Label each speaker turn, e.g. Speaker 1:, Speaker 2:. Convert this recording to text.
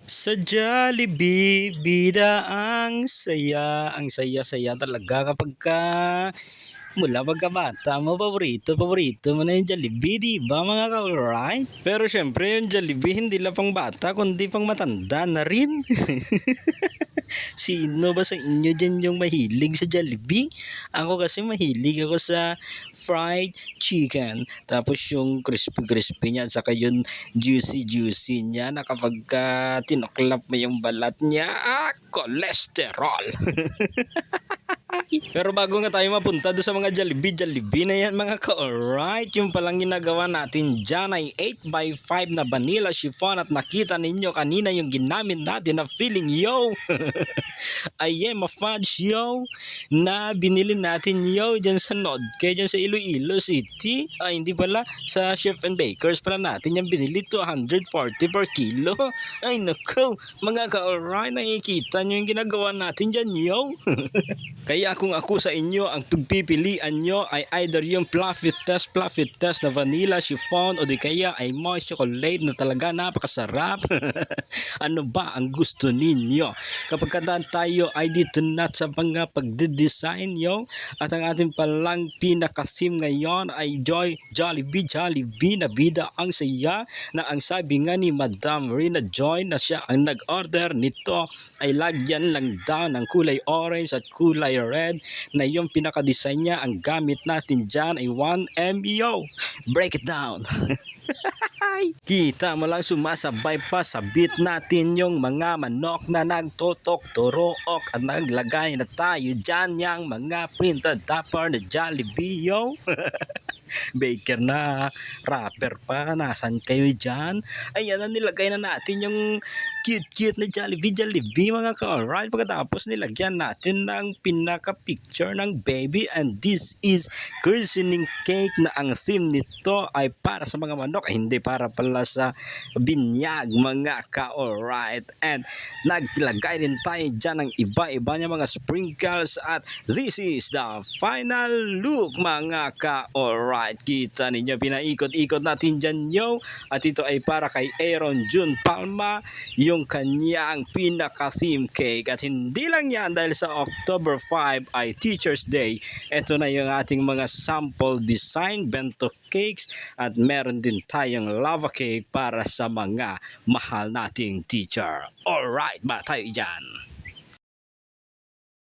Speaker 1: Sa Jollibee, bida ang saya-saya talaga kapagka mula pagkabata mo, paborito mo na yung Jollibee, di ba mga ka-alright? Pero syempre yung Jollibee hindi lang pang bata, kundi pang matanda na rin. Sino ba sa inyo dyan yung mahilig sa Jollibee? Ako kasi mahilig ako sa fried chicken. Tapos yung crispy-crispy niya, saka yung juicy-juicy niya na kapag tinuklap mo yung balat niya, cholesterol. Pero bago nga tayo mapunta doon sa mga Jollibee na yan mga ka-alright, yung palang ginagawa natin dyan ay 8x5 na vanilla chiffon at nakita ninyo kanina yung ginamit natin na filling yo. I am a fudge yo na binili natin yo dyan sa Nodke, dyan sa Iloilo City. Ay hindi pala, sa Chef and Bakers pala natin yung binili, 240 per kilo. Ay naku, mga ka-alright, nakikita nyo yung ginagawa natin dyan yo. Kaya kung ako sa inyo, ang pagpipilian nyo ay either yung fluffy test na vanilla chiffon o di kaya ay moist chocolate na talaga napakasarap. Ano ba ang gusto ninyo? Kapag tayo ay dito na sa mga pagdidesign yo, at ang ating palang pinaka-theme ngayon ay Jollibee na bida ang saya, na ang sabi nga ni Madam Rina Joy na siya ang nag-order nito ay lagyan lang daw ng kulay orange at kulay red, na yung pinaka-design niya. Ang gamit natin dyan ay 1MO. Break it down. Kita mo lang sumasabay pa sa beat natin yung mga manok na nagtutok, turook at naglagay na tayo dyan yung mga printed topper na Jollibee yo. Baker na, rapper pa, nasan kayo dyan? Ayan na, nilagay na natin yung cute na Jollibee mga ka-alright. Pagkatapos nilagyan natin ng pinaka-picture ng baby, and this is christening cake na ang theme nito ay para sa mga manok, ay hindi para pala sa binyag mga ka-alright. And naglagay rin tayo dyan ng iba-iba niya mga sprinkles, at this is the final look mga ka-alright. Kita ninyo, pinaikot-ikot natin dyan yo, at ito ay para kay Aaron June Palma, yung kanyang pinaka-theme cake. At hindi lang yan, dahil sa October 5 ay Teacher's Day, ito na yung ating mga sample design bento cakes, at meron din tayong lava cake para sa mga mahal nating teacher. Alright ba tayo dyan?